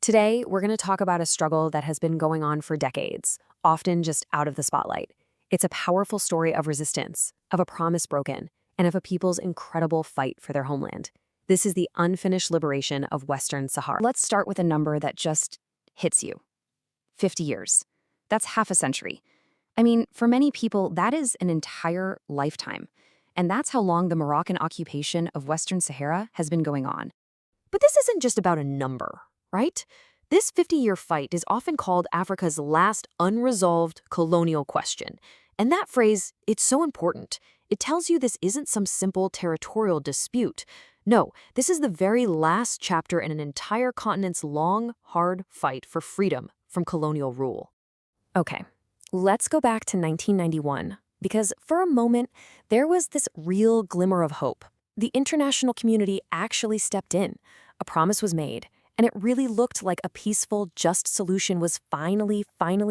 Today, we're going to talk about a struggle that has been going on for decades, often just out of the spotlight. It's a powerful story of resistance, of a promise broken, and of a people's incredible fight for their homeland. This is the unfinished liberation of Western Sahara. Let's start with a number that just hits you. 50 years. That's half a century. I mean, for many people, that is an entire lifetime. And that's how long the Moroccan occupation of Western Sahara has been going on. But this isn't just about a number, right? This 50-year fight is often called Africa's last unresolved colonial question. And that phrase, it's so important. It tells you this isn't some simple territorial dispute. No, this is the very last chapter in an entire continent's long, hard fight for freedom from colonial rule. Okay, let's go back to 1991, because for a moment, there was this real glimmer of hope. The international community actually stepped in. A promise was made, and it really looked like a peaceful, just solution was finally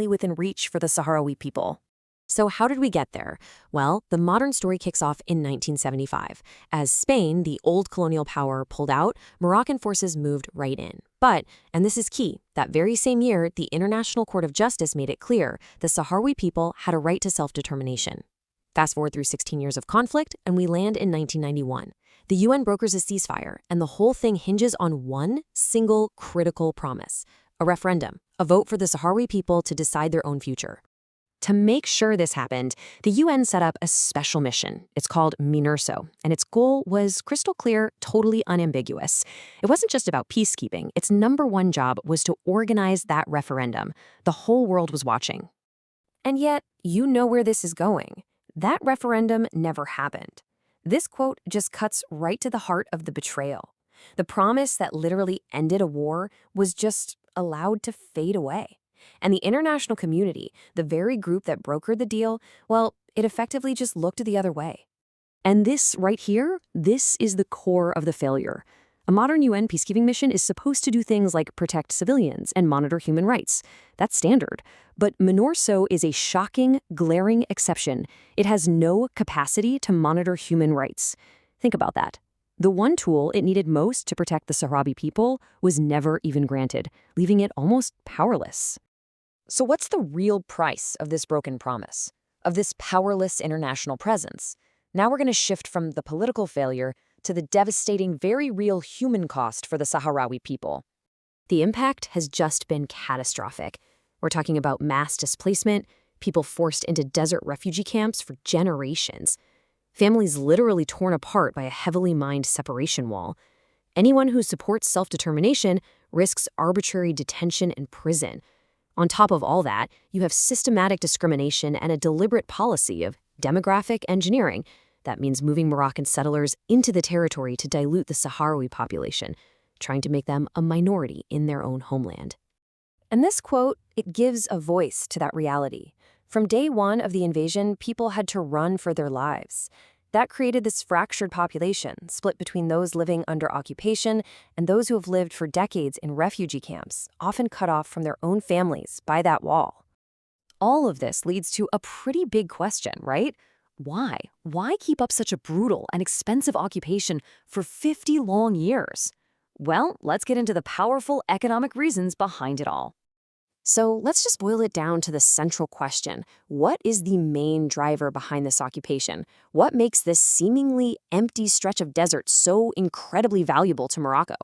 within reach for the Sahrawi people. So how did we get there? Well, the modern story kicks off in 1975. As Spain, the old colonial power, pulled out, Moroccan forces moved right in. But, and this is key, that very same year, the International Court of Justice made it clear the Sahrawi people had a right to self-determination. Fast forward through 16 years of conflict, and we land in 1991. The UN brokers a ceasefire, and the whole thing hinges on one single critical promise: a referendum, a vote for the Sahrawi people to decide their own future. To make sure this happened, the UN set up a special mission. It's called MINURSO, and its goal was crystal clear, totally unambiguous. It wasn't just about peacekeeping. Its number one job was to organize that referendum. The whole world was watching. And yet, you know where this is going. That referendum never happened. This quote just cuts right to the heart of the betrayal. The promise that literally ended a war was just allowed to fade away. And the international community, the very group that brokered the deal, well, it effectively just looked the other way. And this right here, this is the core of the failure. A modern UN peacekeeping mission is supposed to do things like protect civilians and monitor human rights. That's standard. But MINURSO is a shocking, glaring exception. It has no capacity to monitor human rights. Think about that. The one tool it needed most to protect the Sahrawi people was never even granted, leaving it almost powerless. So what's the real price of this broken promise, of this powerless international presence? Now we're going to shift from the political failure to the devastating, very real human cost for the Sahrawi people. The impact has just been catastrophic. We're talking about mass displacement, people forced into desert refugee camps for generations, families literally torn apart by a heavily mined separation wall. Anyone who supports self-determination risks arbitrary detention and prison. On top of all that, you have systematic discrimination and a deliberate policy of demographic engineering. That means moving Moroccan settlers into the territory to dilute the Sahrawi population, trying to make them a minority in their own homeland. And this quote, it gives a voice to that reality. From day one of the invasion, people had to run for their lives. That created this fractured population, split between those living under occupation and those who have lived for decades in refugee camps, often cut off from their own families by that wall. All of this leads to a pretty big question, right? Why? Why keep up such a brutal and expensive occupation for 50 long years? Well, let's get into the powerful economic reasons behind it all. So let's just boil it down to the central question. What is the main driver behind this occupation? What makes this seemingly empty stretch of desert so incredibly valuable to Morocco?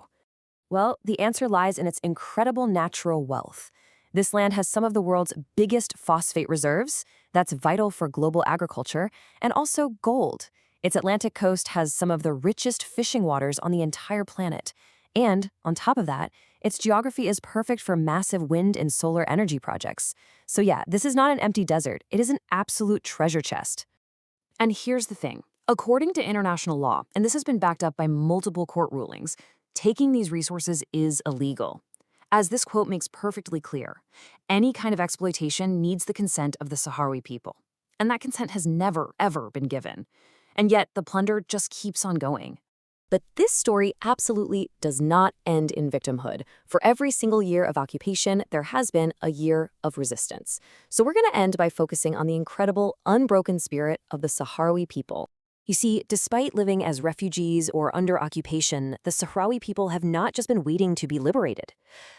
Well, the answer lies in its incredible natural wealth. This land has some of the world's biggest phosphate reserves. That's vital for global agriculture, and also gold. Its Atlantic coast has some of the richest fishing waters on the entire planet. And, on top of that, its geography is perfect for massive wind and solar energy projects. So yeah, this is not an empty desert. It is an absolute treasure chest. And here's the thing. According to international law, and this has been backed up by multiple court rulings, taking these resources is illegal. As this quote makes perfectly clear, any kind of exploitation needs the consent of the Sahrawi people. And that consent has never, ever been given. And yet the plunder just keeps on going. But this story absolutely does not end in victimhood. For every single year of occupation, there has been a year of resistance. So we're going to end by focusing on the incredible, unbroken spirit of the Sahrawi people. You see, despite living as refugees or under occupation, the Sahrawi people have not just been waiting to be liberated.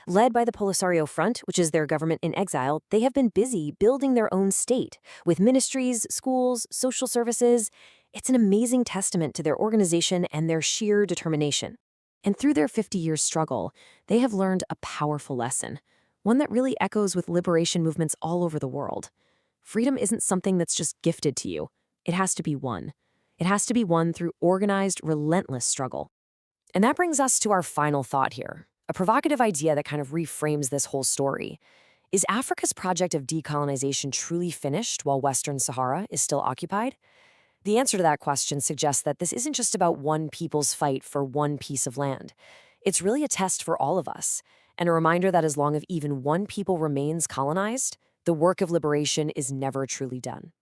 Led by the Polisario Front, which is their government in exile, they have been busy building their own state, with ministries, schools, social services. It's an amazing testament to their organization and their sheer determination. And through their 50-year struggle, they have learned a powerful lesson, one that really echoes with liberation movements all over the world. Freedom isn't something that's just gifted to you. It has to be won. It has to be won through organized, relentless struggle. And that brings us to our final thought here, a provocative idea that kind of reframes this whole story. Is Africa's project of decolonization truly finished while Western Sahara is still occupied? The answer to that question suggests that this isn't just about one people's fight for one piece of land. It's really a test for all of us, and a reminder that as long as even one people remains colonized, the work of liberation is never truly done.